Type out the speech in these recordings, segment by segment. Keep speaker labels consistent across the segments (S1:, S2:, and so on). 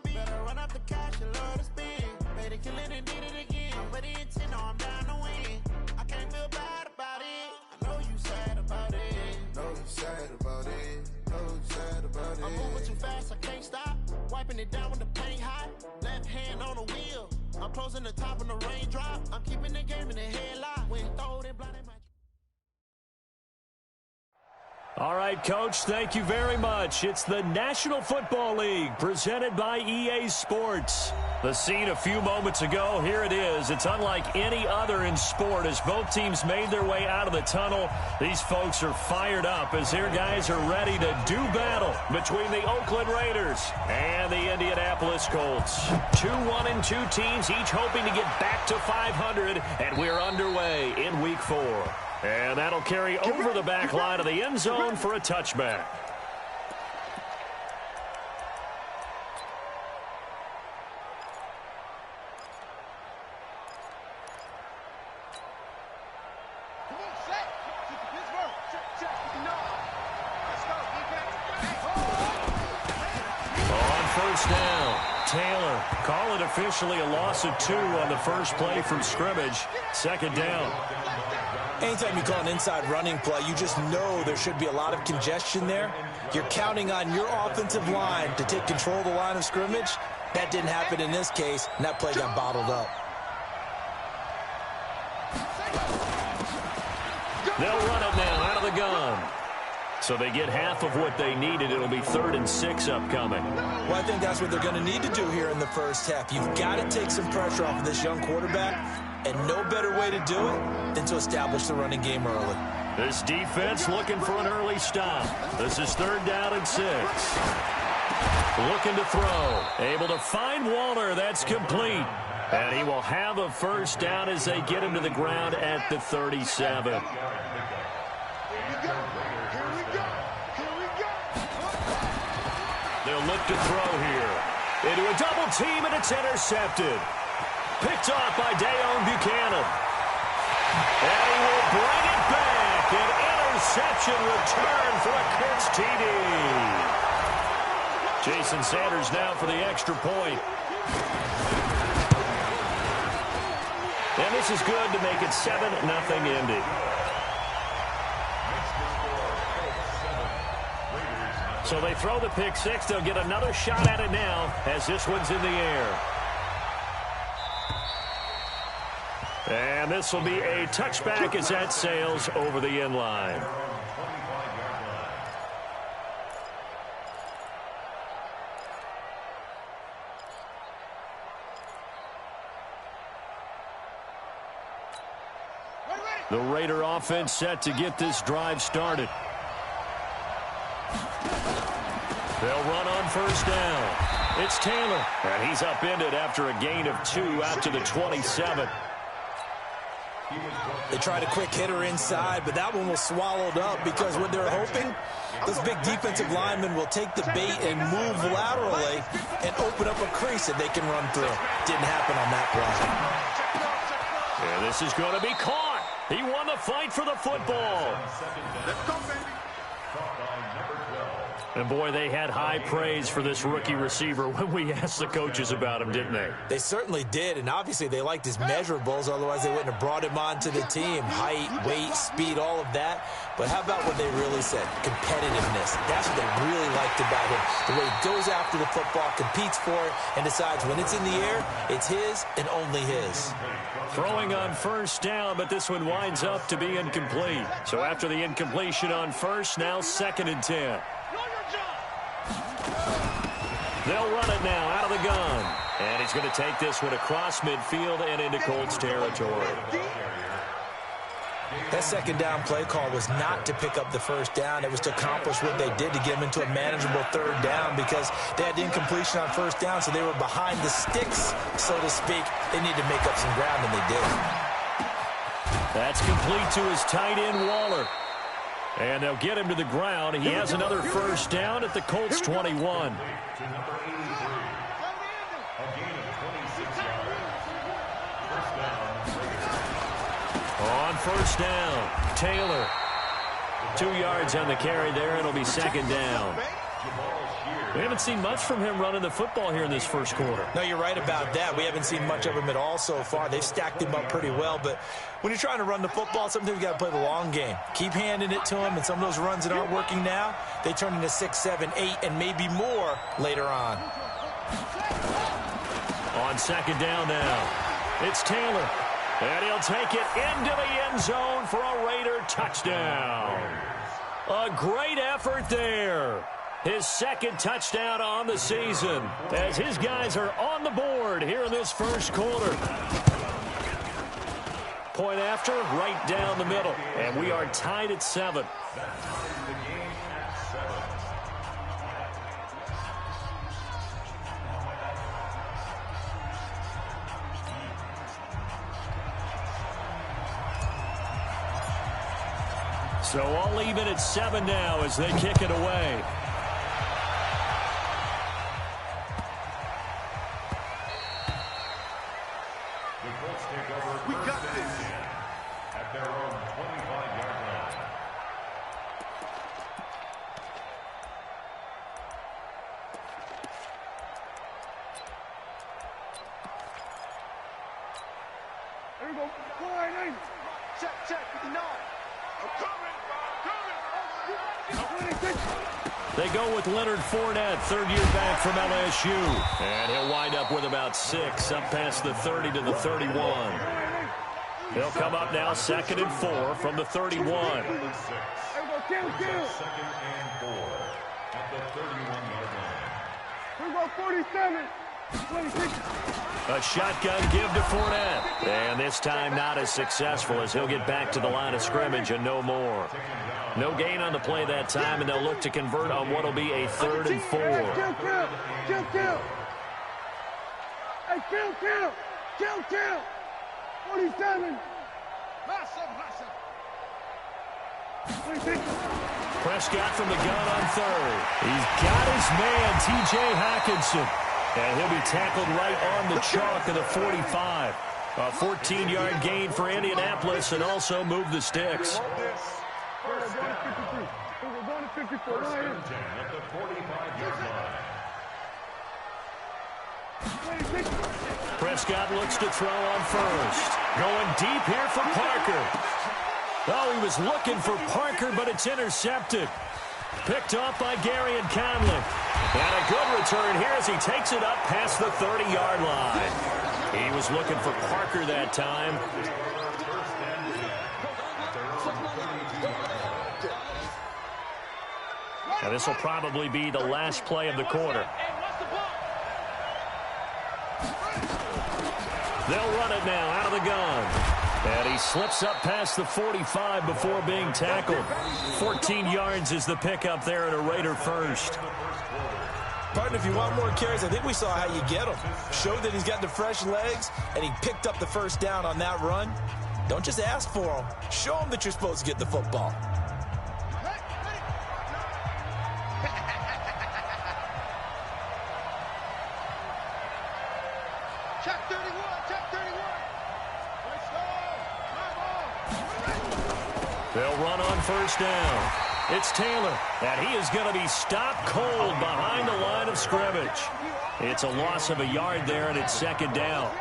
S1: Better run up the cash and love to spend. Better kill it and did it again. I'm ready and 10, no, I'm down to win. I can't feel bad about it. I know you sad about it. Know you sad about it. Know you sad about it. I'm moving too fast, I can't stop. Wiping it down with the paint hot. Left hand on the wheel. I'm closing the top on the raindrop. I'm keeping the game in the headlock. When throwed and blinded my...
S2: All right, Coach, thank you very much. It's the National Football League presented by EA Sports. The scene a few moments ago, here it is. It's unlike any other in sport as both teams made their way out of the tunnel. These folks are fired up as their guys are ready to do battle between the Oakland Raiders and the Indianapolis Colts. 2-1-2 teams, each hoping to get back to 500, and we're underway in Week 4. And that'll carry over the back line of the end zone for a touchback. On first down, Taylor. Call it officially a loss of 2 on the first play from scrimmage. Second down.
S3: Anytime you call an inside running play, you just know there should be a lot of congestion there. You're counting on your offensive line to take control of the line of scrimmage. That didn't happen in this case, and that play got bottled up.
S2: They'll run it now out of the gun. So they get half of what they needed. It'll be 3rd and 6 upcoming.
S3: Well, I think that's what they're going to need to do here in the first half. You've got to take some pressure off of this young quarterback, and no better way to do it than to establish the running game early.
S2: This defense looking for an early stop. This is 3rd down and 6. Looking to throw. Able to find Waller. That's complete. And he will have a first down as they get him to the ground at the 37. They'll look to throw here. Into a double team, and it's intercepted. Picked off by Dayon Buchanan. And he will bring it back. An interception return for a Colts TD. Jason Sanders now for the extra point. And this is good to make it 7-0 Indy. So they throw the pick six. They'll get another shot at it now as this one's in the air. And this will be a touchback as that sails over the end line. The Raider offense set to get this drive started. They'll run on first down. It's Taylor, and he's upended after a gain of 2 out to the 27.
S3: They tried a quick hitter inside, but that one was swallowed up because what they're hoping, those big defensive linemen will take the bait and move laterally and open up a crease that they can run through. Didn't happen on that play.
S2: And this is going to be caught. He won the fight for the football.
S4: Let's go, baby.
S2: And, boy, they had high praise for this rookie receiver when we asked the coaches about him, didn't they?
S3: They certainly did, and obviously they liked his measurables. Otherwise, they wouldn't have brought him onto the team. Height, weight, speed, all of that. But how about what they really said? Competitiveness. That's what they really liked about him. The way he goes after the football, competes for it, and decides when it's in the air, it's his and only his.
S2: Throwing on first down, but this one winds up to be incomplete. So after the incompletion on first, now 2nd and 10. They'll run it now out of the gun. And he's going to take this one across midfield and into Colts territory.
S3: That second down play call was not to pick up the first down. It was to accomplish what they did to get them into a manageable 3rd down because they had the incompletion on first down, so they were behind the sticks, so to speak. They needed to make up some ground, and they did.
S2: That's complete to his tight end, Waller. And they'll get him to the ground. He has another first down at the Colts 21. On first down, Taylor. 2 yards on the carry there. It'll be 2nd down. We haven't seen much from him running the football here in this first quarter.
S3: No, you're right about that. We haven't seen much of him at all so far. They've stacked him up pretty well, but when you're trying to run the football, sometimes you got to play the long game. Keep handing it to him, and some of those runs that aren't working now, they turn into 6, 7, 8, and maybe more later on.
S2: On second down now, it's Taylor. And he'll take it into the end zone for a Raider touchdown. A great effort there. His second touchdown on the season as his guys are on the board here in this first quarter. Point after, right down the middle. And we are tied at 7. So all even at 7 now as they kick it away.
S4: The Colts take over. We got this. At their own 25-yard line.
S5: There we go. Check, 59. I'm coming.
S2: They go with Leonard Fournette, third-year back from LSU. And he'll wind up with about 6, up past the 30 to the 31. He'll come up now, 2nd and 4 from the 31.
S4: Second and 4 at the 31-yard line.
S5: 47.
S2: A shotgun give to Fournette. And this time not as successful as he'll get back to the line of scrimmage and no more. No gain on the play that time, and they'll look to convert on what will be a 3rd and 4.
S5: Kill. Hey, kill. 47.
S2: Prescott from the gun on 3rd. He's got his man, T.J. Hockenson. And he'll be tackled right on the chalk of the 45. A 14-yard gain for Indianapolis and also move the sticks.
S4: First down. First and 10 at the 45-yard line.
S2: Prescott looks to throw on first. Going deep here for Parker. Oh, he was looking for Parker, but it's intercepted. Picked off by Gary and Conley. And a good return here as he takes it up past the 30-yard line. He was looking for Parker that time. Now this will probably be the last play of the quarter. They'll run it now out of the gun. And he slips up past the 45 before being tackled. 14 yards is the pickup there at a Raider first.
S3: Partner, if you want more carries, I think we saw how you get him. Showed that he's got the fresh legs, and he picked up the first down on that run. Don't just ask for him. Show him that you're supposed to get the football.
S5: Check 31.
S2: They'll run on first down. It's Taylor, and he is going to be stopped cold behind the line of scrimmage. It's a loss of a yard there, and it's 2nd down.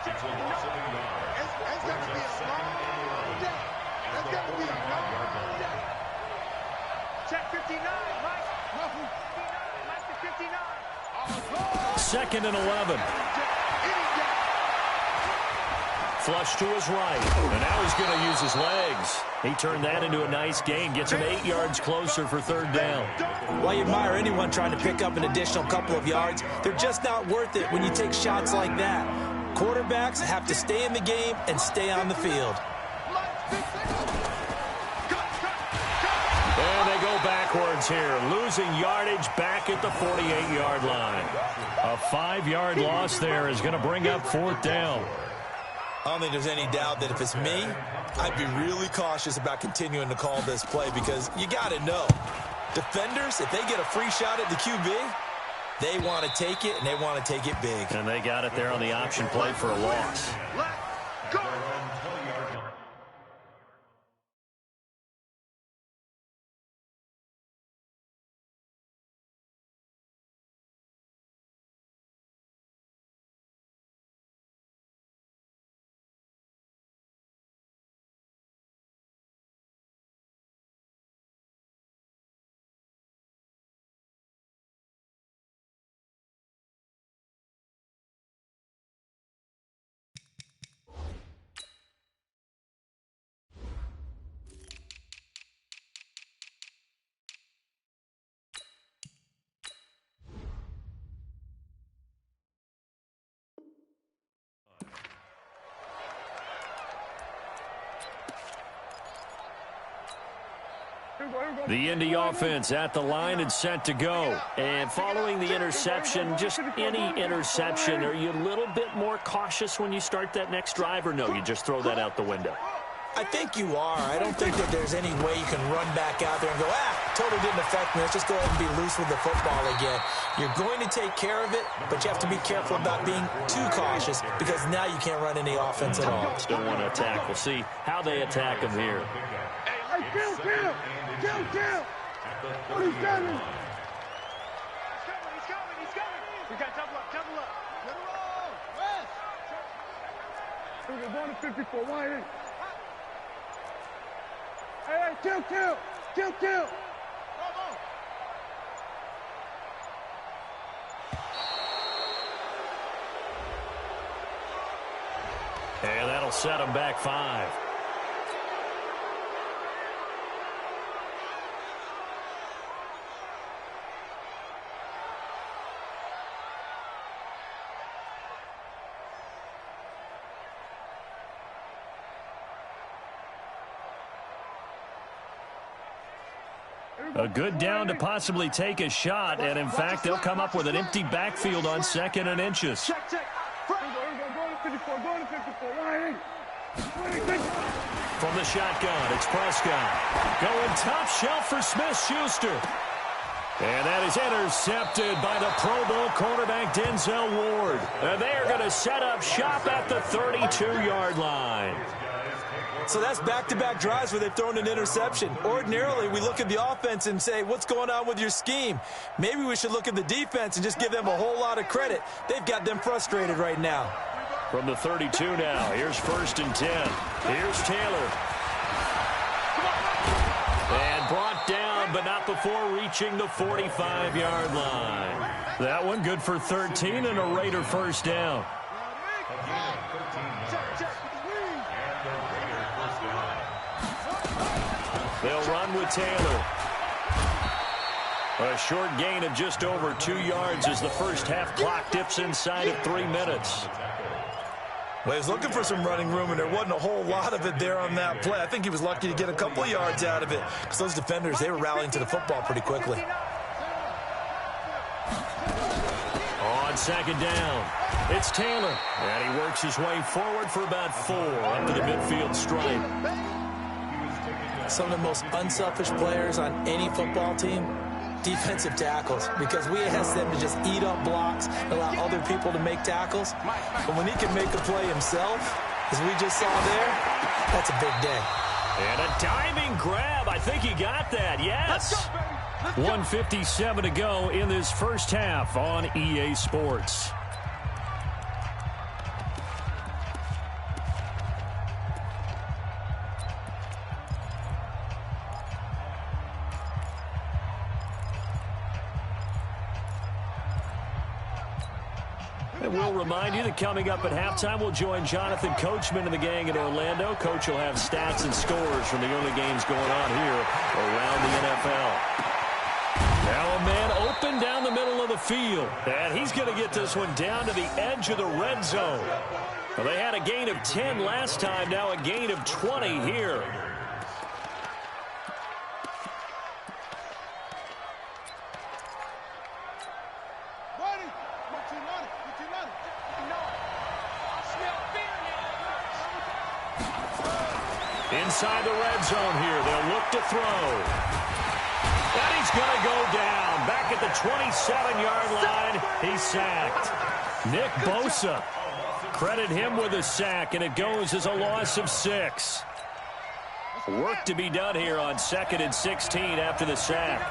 S4: It's a loss of a yard. Brings up 2nd and 11 at the 45-yard line.
S5: Check 59, Mike. Mike to 59.
S2: 2nd and 11. Flush to his right, and now he's going to use his legs. He turned that into a nice gain, gets him 8 yards closer for 3rd down.
S3: While you admire anyone trying to pick up an additional couple of yards, they're just not worth it when you take shots like that. Quarterbacks have to stay in the game and stay on the field.
S2: And they go backwards here, losing yardage back at the 48-yard line. A 5-yard loss there is going to bring up 4th down.
S3: I don't think there's any doubt that if it's me, I'd be really cautious about continuing to call this play because you got to know, defenders, if they get a free shot at the QB, they want to take it, and they want to take it big.
S2: And they got it there on the option play for a loss. The Indy offense at the line and set to go. And following the interception, just any interception, are you a little bit more cautious when you start that next drive, or no, you just throw that out the window?
S3: I think you are. I don't think that there's any way you can run back out there and go, totally didn't affect me. Let's just go ahead and be loose with the football again. You're going to take care of it, but you have to be careful about being too cautious because now you can't run any offense at all.
S2: Still want to attack. We'll see how they attack him here.
S5: Hey, kill! What is that? He's coming. We got double up. Get a roll. West. We're going to 54. Why ain't? Hey, kill!
S2: And that'll set him back 5. A good down to possibly take a shot, and in fact, they'll come up with an empty backfield on 2nd and inches.
S5: Check. Go to 54. Why ain't?
S2: From the shotgun, it's Prescott. Going top shelf for Smith-Schuster. And that is intercepted by the Pro Bowl cornerback Denzel Ward. And they are going to set up shop at the 32-yard line.
S3: So that's back-to-back drives where they've thrown an interception. Ordinarily, we look at the offense and say, what's going on with your scheme? Maybe we should look at the defense and just give them a whole lot of credit. They've got them frustrated right now.
S2: From the 32 now, here's 1st and 10. Here's Taylor. And brought down, but not before reaching the 45-yard line. That one good for 13 and a Raider first down. They'll run with Taylor. A short gain of just over 2 yards as the first half clock dips inside of 3 minutes.
S3: Well, he was looking for some running room, and there wasn't a whole lot of it there on that play. I think he was lucky to get a couple of yards out of it because those defenders, they were rallying to the football pretty quickly.
S2: On 2nd down, it's Taylor. And he works his way forward for about 4 up to the midfield stripe.
S3: Some of the most unselfish players on any football team, defensive tackles, because we ask them to just eat up blocks, allow other people to make tackles. But when he can make a play himself, as we just saw there, that's a big day.
S2: And a diving grab. I think he got that. Yes. 1:57 to go in this first half on EA Sports. And we'll remind you that coming up at halftime, we'll join Jonathan Coachman and the gang in Orlando. Coach will have stats and scores from the early games going on here around the NFL. Now a man open down the middle of the field. And he's going to get this one down to the edge of the red zone. Well, they had a gain of 10 last time, now a gain of 20 here. Inside the red zone here, they'll look to throw. And he's going to go down. Back at the 27-yard line, he's sacked. Nick Bosa, credit him with a sack, and it goes as a loss of 6. Work to be done here on 2nd and 16 after the sack.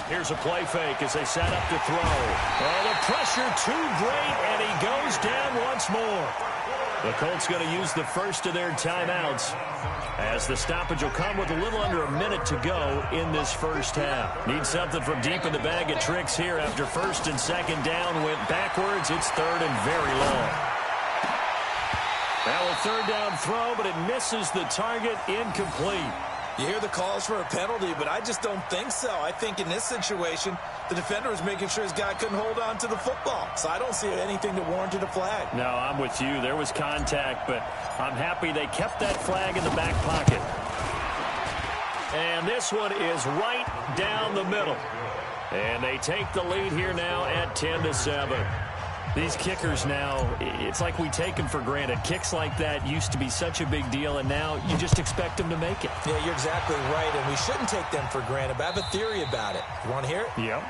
S2: Here's a play fake as they set up to throw. Oh, the pressure too great, and he goes down once more. The Colts going to use the first of their timeouts as the stoppage will come with a little under a minute to go in this first half. Need something from deep in the bag of tricks here after 1st and 2nd down went backwards. It's 3rd and very long. Now a 3rd down throw, but it misses the target, incomplete.
S3: You hear the calls for a penalty, but I just don't think so. I think in this situation, the defender was making sure his guy couldn't hold on to the football. So I don't see anything that warranted a flag.
S2: No, I'm with you. There was contact, but I'm happy they kept that flag in the back pocket. And this one is right down the middle. And they take the lead here now at 10-7. These kickers now, it's like we take them for granted. Kicks like that used to be such a big deal, and now you just expect them to make it.
S3: Yeah, you're exactly right, and we shouldn't take them for granted, but I have a theory about it. You want to hear it?
S2: Yep.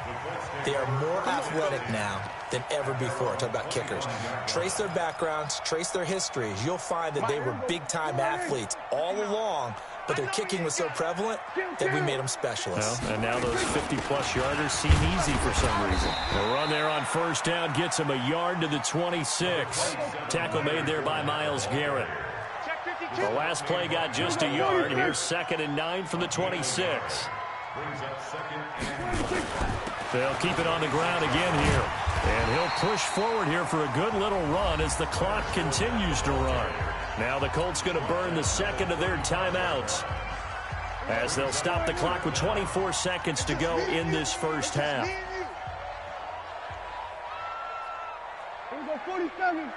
S3: They are more athletic now than ever before. Talk about kickers. Trace their backgrounds, trace their histories. You'll find that they were big-time athletes all along, but their kicking was so prevalent that we made them specialists.
S2: Well, and now those 50-plus yarders seem easy for some reason. The run there on first down gets him a yard to the 26. Tackle made there by Myles Garrett. The last play got just a yard. Here's 2nd and 9 from the 26. They'll keep it on the ground again here. And he'll push forward here for a good little run as the clock continues to run. Now the Colts going to burn the second of their timeouts as they'll stop the clock with 24 seconds to go in this first half.
S5: Here we go, 47.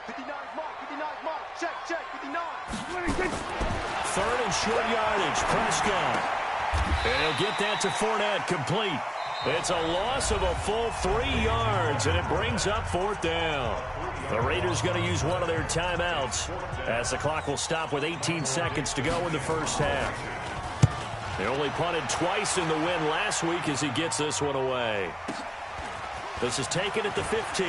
S5: 59 mark, check, 59. 26.
S2: Third and short yardage, Prescott. And he'll get that to Fournette, complete. It's a loss of a full 3 yards, and it brings up 4th down. The Raiders going to use one of their timeouts as the clock will stop with 18 seconds to go in the first half. They only punted twice in the win last week as he gets this one away. This is taken at the 15.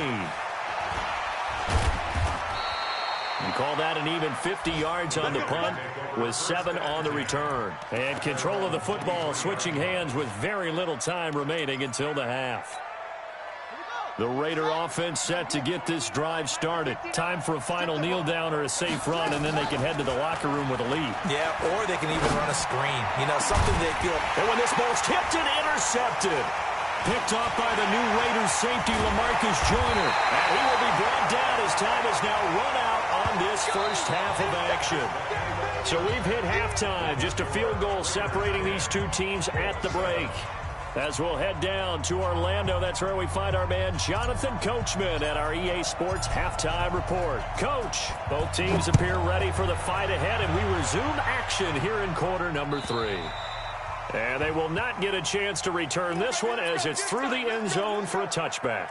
S2: You call that an even 50 yards on the punt with 7 on the return. And control of the football switching hands with very little time remaining until the half. The Raider offense set to get this drive started. Time for a final kneel down or a safe run, and then they can head to the locker room with a lead.
S3: Yeah, or they can even run a screen. You know, something they feel.
S2: And when this ball's tipped and intercepted. Picked off by the new Raiders safety, LaMarcus Joyner. And he will be brought down as time has now run out on this first half of action. So we've hit halftime. Just a field goal separating these two teams at the break. As we'll head down to Orlando, that's where we find our man Jonathan Coachman at our EA Sports Halftime Report. Coach, both teams appear ready for the fight ahead, and we resume action here in quarter number 3. And they will not get a chance to return this one as it's through the end zone for a touchback.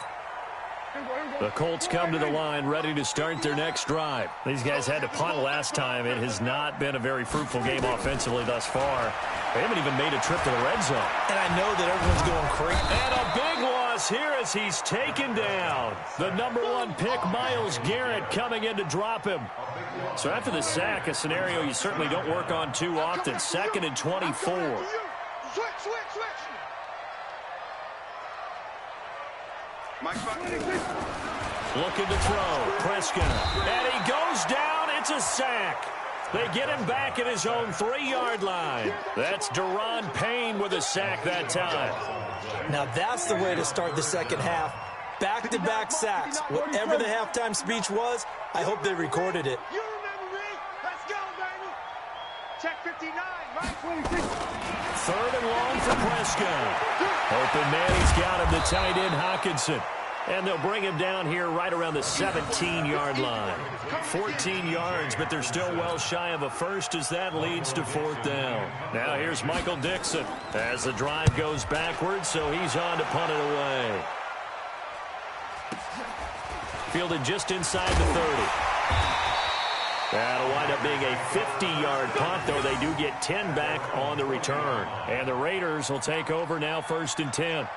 S2: The Colts come to the line ready to start their next drive. These guys had to punt last time. It has not been a very fruitful game offensively thus far. They haven't even made a trip to the red zone.
S3: And I know that everyone's going crazy.
S2: And a big loss here as he's taken down. The number 1 pick, Myles Garrett, coming in to drop him. So after the sack, a scenario you certainly don't work on too often. 2nd and 24.
S5: Switch.
S2: Looking to throw. Prescott. And he goes down. It's a sack. They get him back at his own 3-yard line. That's Deron Payne with a sack that time.
S3: Now that's the way to start the second half. Back-to-back sacks. Whatever the halftime speech was, I hope they recorded it.
S5: You remember me? Let's go, baby. Check 59, right? 26.
S2: 3rd and long for Prescott. Open man, he's got him, the tight end Hockenson. And they'll bring him down here right around the 17-yard line. 14 yards, but they're still well shy of a first as that leads to 4th down. Now here's Michael Dixon as the drive goes backwards, so he's on to punt it away. Fielded just inside the 30. That'll wind up being a 50-yard punt, though they do get 10 back on the return. And the Raiders will take over now 1st and 10.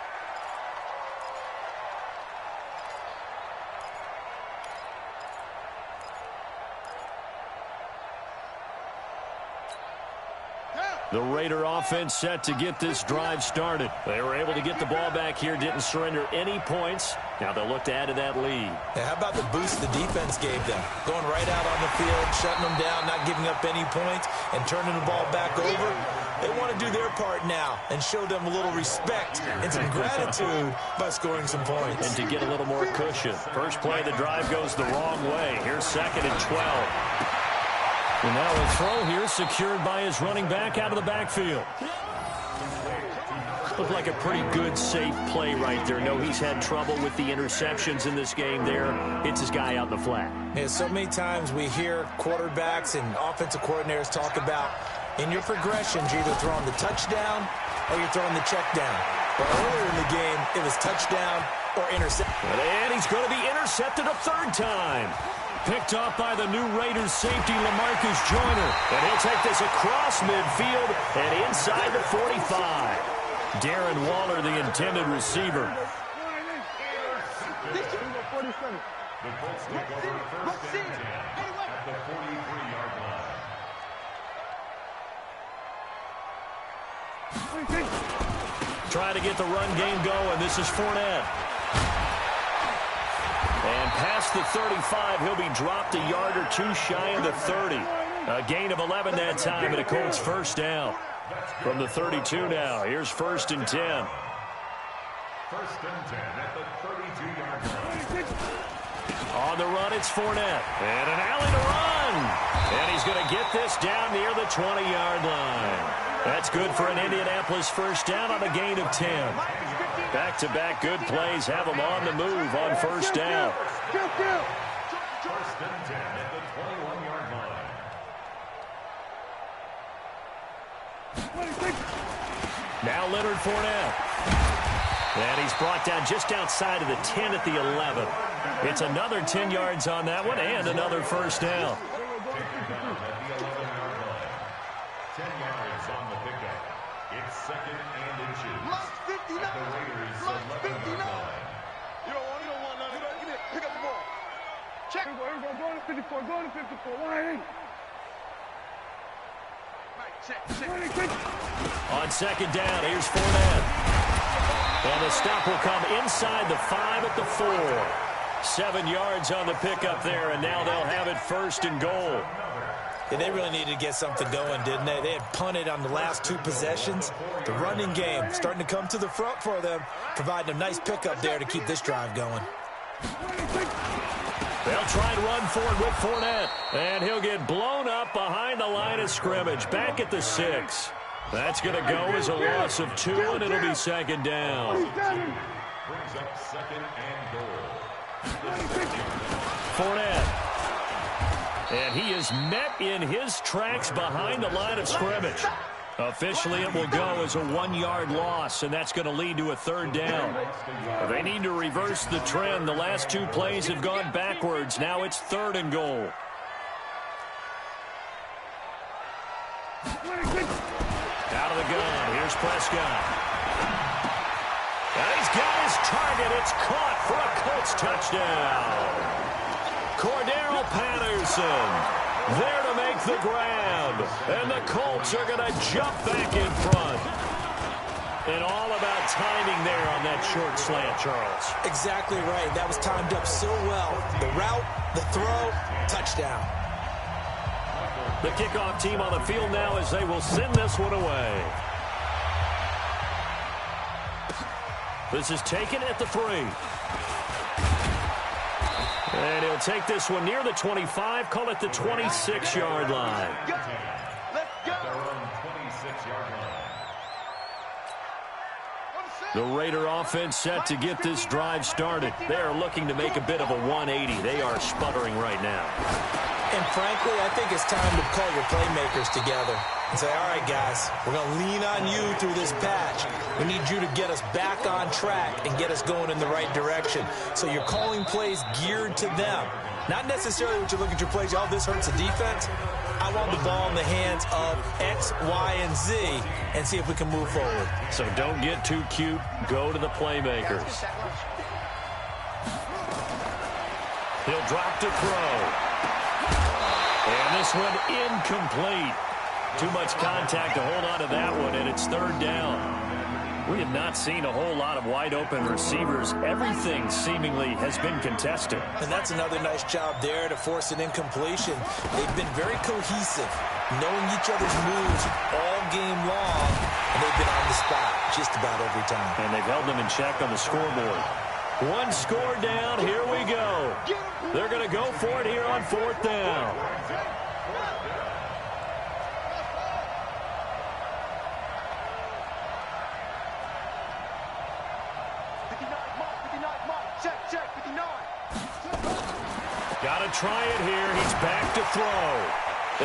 S2: The Raider offense set to get this drive started. They were able to get the ball back here, didn't surrender any points. Now they'll look to add to that lead.
S3: Yeah, how about the boost the defense gave them? Going right out on the field, shutting them down, not giving up any points, and turning the ball back over. They want to do their part now and show them a little respect and some gratitude by scoring some points.
S2: And to get a little more cushion. First play of the drive goes the wrong way. Here's 2nd and 12. And now a throw here secured by his running back out of the backfield. Looked like a pretty good, safe play right there. No, he's had trouble with the interceptions in this game there. Hits his guy out in the flat.
S3: Yeah, so many times we hear quarterbacks and offensive coordinators talk about in your progressions, you're either throwing the touchdown or you're throwing the check down. But earlier in the game, it was touchdown or interception.
S2: And he's going to be intercepted a third time. Picked off by the new Raiders safety, LaMarcus Joyner. And he'll take this across midfield and inside the 45. Darren Waller, the intended receiver.
S5: The
S4: Colts take over first and 10 at the 43-yard line.
S2: Trying to get the run game going. This is Fournette. And past the 35, he'll be dropped a yard or two shy of the 30. A gain of 11 that time, and a Colts first down. From the 32 now, here's first and 10.
S4: First and 10 at the 32-yard line.
S2: On the run, it's Fournette. And an alley to run. And he's going to get this down near the 20-yard line. That's good for an Indianapolis first down on a gain of 10. Back-to-back good plays have them on the move on first down.
S4: First and 10 at the 21-yard line.
S2: Now Leonard Fournette. And he's brought down just outside of the 10 at the 11. It's another 10 yards on that one and another first down.
S4: 10 yards on the pickup. It's second and inches. At the Raiders' 11-yard line.
S5: You don't want nothing. Get it. Pick up the ball. Check. Go to 54. Go to 54. Why? Check.
S2: On second down, here's Fournette. And the stop will come inside the 5 at the 4. 7 yards on the pickup there, and now they'll have it first and goal.
S3: Yeah, they really needed to get something going, didn't they? They had punted on the last 2 possessions. The running game starting to come to the front for them, providing a nice pickup there to keep this drive going.
S2: They'll try and run forward with Fournette. And he'll get blown up behind the line of scrimmage. Back at the 6. That's going to go as a loss of 2, and it'll be second down.
S4: Brings up second and goal.
S2: Fournette. And he is met in his tracks behind the line of scrimmage. Officially, it will go as a 1-yard loss, and that's going to lead to a third down. They need to reverse the trend. The last 2 plays have gone backwards. Now it's third and goal. Out of the gun. Here's Prescott. And he's got his target. It's caught for a Colts touchdown. Cordero Patterson there to make the grab. And the Colts are going to jump back in front. And all about timing there on that short slant, Charles.
S3: Exactly right. That was timed up so well. The route, the throw, touchdown.
S2: The kickoff team on the field now as they will send this one away. This is taken at the 3. And he'll take this one near the 25, call it the 26-yard line.
S4: Let's go. Their own 26-yard line.
S2: The Raider offense set to get this drive started. They are looking to make a bit of a 180. They are sputtering right now.
S3: And frankly, I think it's time to call your playmakers together and say, all right, guys, we're going to lean on you through this patch. We need you to get us back on track and get us going in the right direction. So you're calling plays geared to them. Not necessarily what you look at your plays, oh, this hurts the defense. I want the ball in the hands of X, Y, and Z and see if we can move forward.
S2: So don't get too cute. Go to the playmakers. He'll drop to throw. And this one incomplete. Too much contact to hold on to that one, and it's third down. We have not seen a whole lot of wide-open receivers. Everything seemingly has been contested.
S3: And that's another nice job there to force an incompletion. They've been very cohesive, knowing each other's moves all game long, and they've been on the spot just about every time.
S2: And they've held them in check on the scoreboard. 1 score down. Here we go. They're going to go for it here on 4th down.
S5: Check, 59.
S2: Got to try it here. He's back to throw.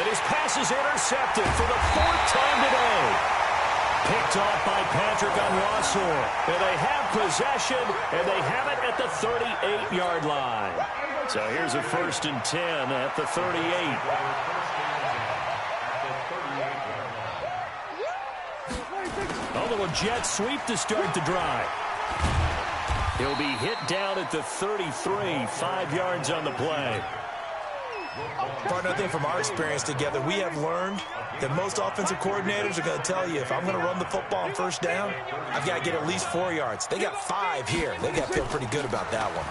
S2: And his pass is intercepted for the 4th time today. Picked off by Patrick Onwuasor. And they have possession, and they have it at the 38-yard line. So here's a 1st and 10 at the 38. A little jet sweep to start the drive. He'll be hit down at the 33, 5 yards on the play.
S3: Partner, I think from our experience together, we have learned that most offensive coordinators are going to tell you, if I'm going to run the football on 1st down, I've got to get at least 4 yards. They got 5 here. They got to feel pretty good about that one.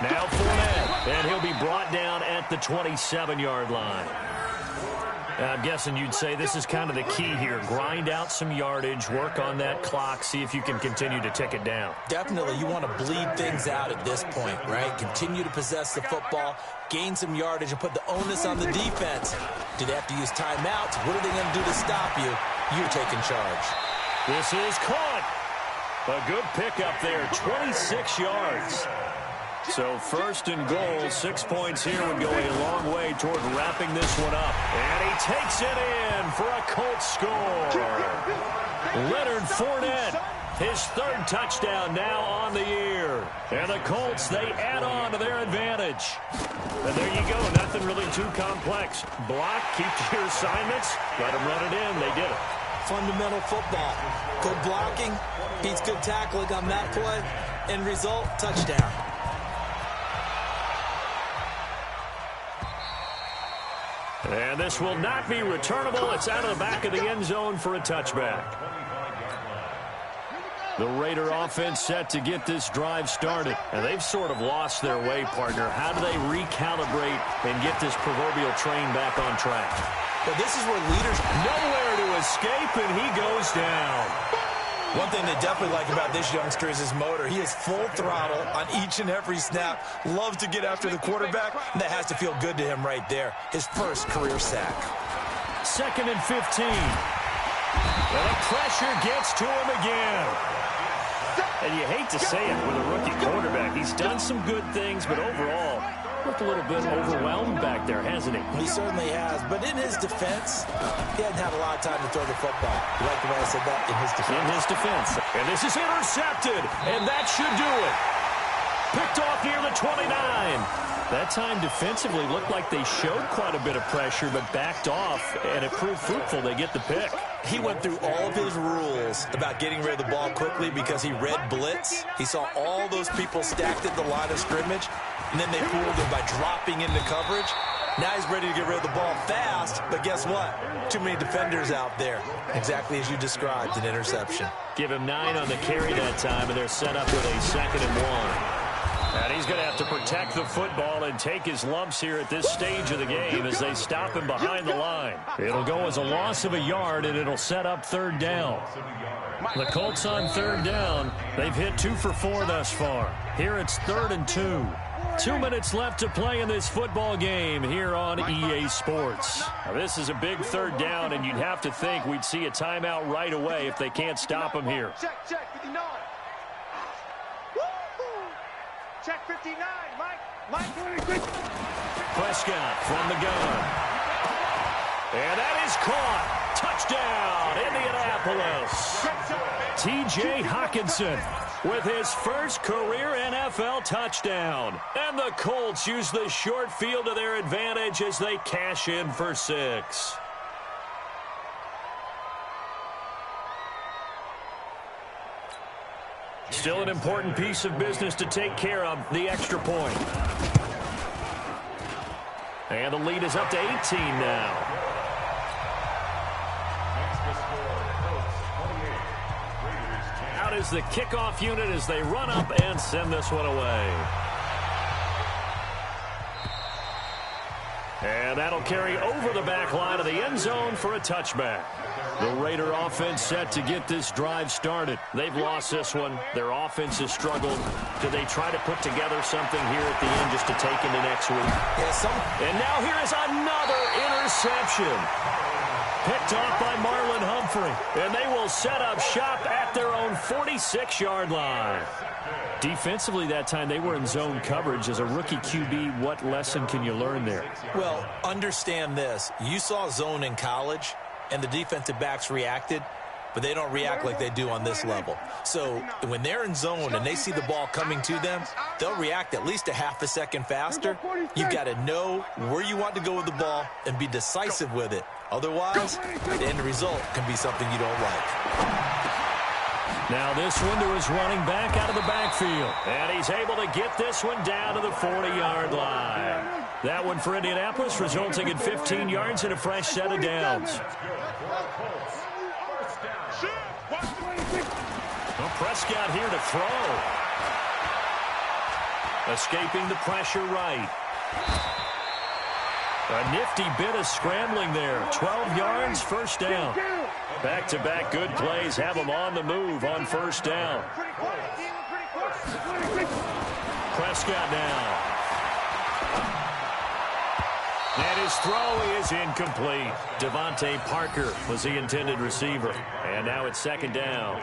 S2: Now Fournette, and he'll be brought down at the 27-yard line. I'm guessing you'd say this is kind of the key here. Grind out some yardage, work on that clock, see if you can continue to tick it down.
S3: Definitely, you want to bleed things out at this point, right? Continue to possess the football, gain some yardage, and put the onus on the defense. Do they have to use timeouts? What are they going to do to stop you? You're taking charge.
S2: This is caught. A good pickup there, 26 yards. So 1st and goal, 6 points here would go a long way toward wrapping this one up. And he takes it in for a Colts score. Leonard Fournette, his 3rd touchdown now on the year. And the Colts, they add on to their advantage. And there you go, nothing really too complex. Block, keep to your assignments, let them run it in. They did it.
S3: Fundamental football. Good blocking, beats good tackling on that play. End result, touchdown.
S2: And this will not be returnable. It's out of the back of the end zone for a touchback. The Raider offense set to get this drive started. And they've sort of lost their way, partner. How do they recalibrate and get this proverbial train back on track?
S3: But this is where leaders...
S2: Nowhere to escape, and he goes down.
S3: One thing they definitely like about this youngster is his motor. He is full throttle on each and every snap. Loves to get after the quarterback, and that has to feel good to him right there. His 1st career sack.
S2: 2nd and 15. And the pressure gets to him again. And you hate to say it with a rookie quarterback. He's done some good things, but overall, looked a little bit overwhelmed back there, hasn't he?
S3: He certainly has, but in his defense, he hadn't had a lot of time to throw the football. You like the way I said that? In his defense.
S2: In his defense. And this is intercepted, and that should do it. Picked off near the 29. That time defensively looked like they showed quite a bit of pressure, but backed off, and it proved fruitful. They get the pick.
S3: He went through all of his rules about getting rid of the ball quickly because he read blitz. He saw all those people stacked at the line of scrimmage, and then they fooled him by dropping into coverage. Now he's ready to get rid of the ball fast, but guess what? Too many defenders out there. Exactly as you described, an interception.
S2: Give him 9 on the carry that time, and they're set up with a 2nd and 1. And he's going to have to protect the football and take his lumps here at this stage of the game as they stop him behind the line. It'll go as a loss of a yard, and it'll set up 3rd down. The Colts on 3rd down. They've hit 2 for 4 thus far. Here it's 3rd and 2. 2 minutes left to play in this football game here on EA Sports. Now, this is a big 3rd down, and you'd have to think we'd see a timeout right away if they can't stop him here.
S5: Check, 59. Check 59, Mike.
S2: Prescott from the gun. And that is caught. Touchdown, Indianapolis. T.J. Hockenson with his 1st career NFL touchdown. And the Colts use the short field to their advantage as they cash in for 6. Still an important piece of business to take care of, the extra point. And the lead is up to 18 now. Out is the kickoff unit as they run up and send this one away. And that'll carry over the back line of the end zone for a touchback. The Raider offense set to get this drive started. They've lost this one. Their offense has struggled. Do they try to put together something here at the end just to take into next week?
S3: Yes,
S2: and now here is another interception. Picked off by Marlon Humphrey. And they will set up shop at their own 46-yard line. Defensively that time, they were in zone coverage. As a rookie QB, what lesson can you learn there?
S3: Well, understand this. You saw zone in college, and the defensive backs reacted, but they don't react like they do on this level. So when they're in zone and they see the ball coming to them, they'll react at least a half a second faster. You've got to know where you want to go with the ball and be decisive with it. Otherwise, the end result can be something you don't like.
S2: Now this one to his running back out of the backfield. And he's able to get this one down to the 40-yard line. That one for Indianapolis, resulting in 15 yards and a fresh set of downs. Well, Prescott here to throw. Escaping the pressure right. A nifty bit of scrambling there. 12 yards, first down. Back-to-back good plays have them on the move on first down. Prescott now. And his throw is incomplete. Devontae Parker was the intended receiver. And now it's second down.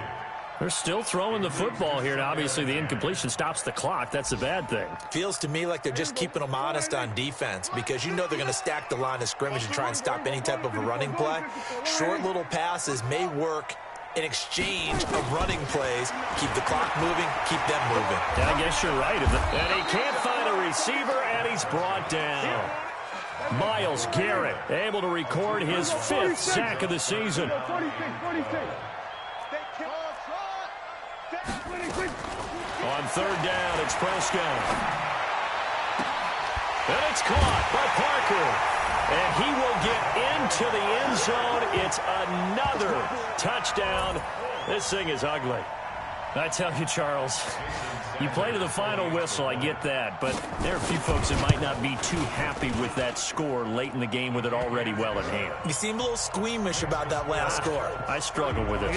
S2: They're still throwing the football here, and obviously the incompletion stops the clock. That's a bad thing.
S3: Feels to me like they're just keeping them honest on defense because you know they're going to stack the line of scrimmage and try and stop any type of a running play. Short little passes may work in exchange of running plays. Keep the clock moving, keep them moving.
S2: Yeah, I guess you're right. And he can't find a receiver, and he's brought down. Myles Garrett able to record his 5th sack of the season. On third down, it's Prescott. And it's caught by Parker. And he will get into the end zone. It's another touchdown. This thing is ugly. I tell you, Charles, you play to the final whistle, I get that. But there are a few folks that might not be too happy with that score late in the game with it already well at hand.
S3: You seem a little squeamish about that last score.
S2: I struggle with it.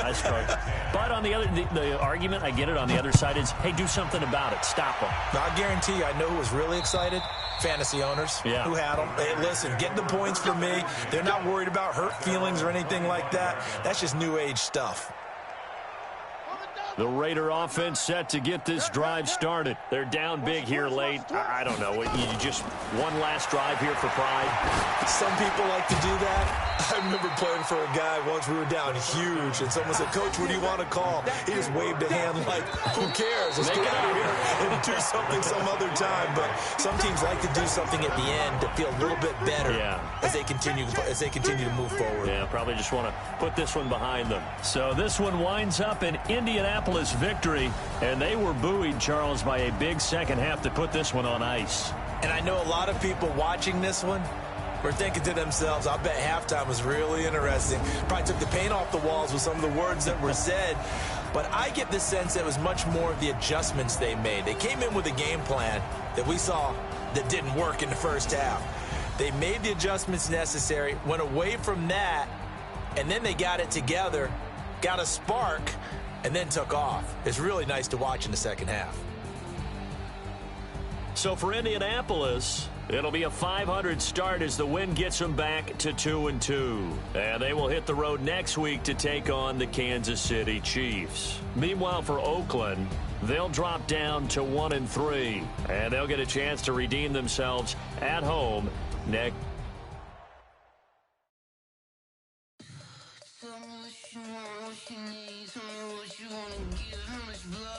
S2: I struggle. But on the other, the argument, I get it, on the other side is, hey, do something about it. Stop them.
S3: Now, I guarantee you, I know who was really excited. Fantasy owners who had them. Hey, listen, get the points for me. They're not worried about hurt feelings or anything like that. That's just new age stuff.
S2: The Raider offense set to get this drive started. They're down big here late. I don't know. You just one last drive here for pride.
S3: Some people like to do that. I remember playing for a guy once. We were down huge, and someone said, "Coach, what do you want to call?" He just waved a hand like, "Who cares? Let's get out of here and do something some other time." But some teams like to do something at the end to feel a little bit better as they continue to move forward.
S2: Yeah, probably just want to put this one behind them. So this one winds up in Indianapolis victory, and they were buoyed, Charles, by a big second half to put this one on ice.
S3: And I know a lot of people watching this one were thinking to themselves, I bet halftime was really interesting. Probably took the paint off the walls with some of the words that were said. But I get the sense that it was much more of the adjustments they made. They came in with a game plan that we saw that didn't work in the first half. They made the adjustments necessary, went away from that, and then they got it together, got a spark, and then took off. It's really nice to watch in the second half.
S2: So for Indianapolis, it'll be a .500 start as the win gets them back to 2-2. And they will hit the road next week to take on the Kansas City Chiefs. Meanwhile, for Oakland, they'll drop down to 1-3. And they'll get a chance to redeem themselves at home next.
S6: Tell me what you want, what you need. Tell me what you wanna give. How much blood?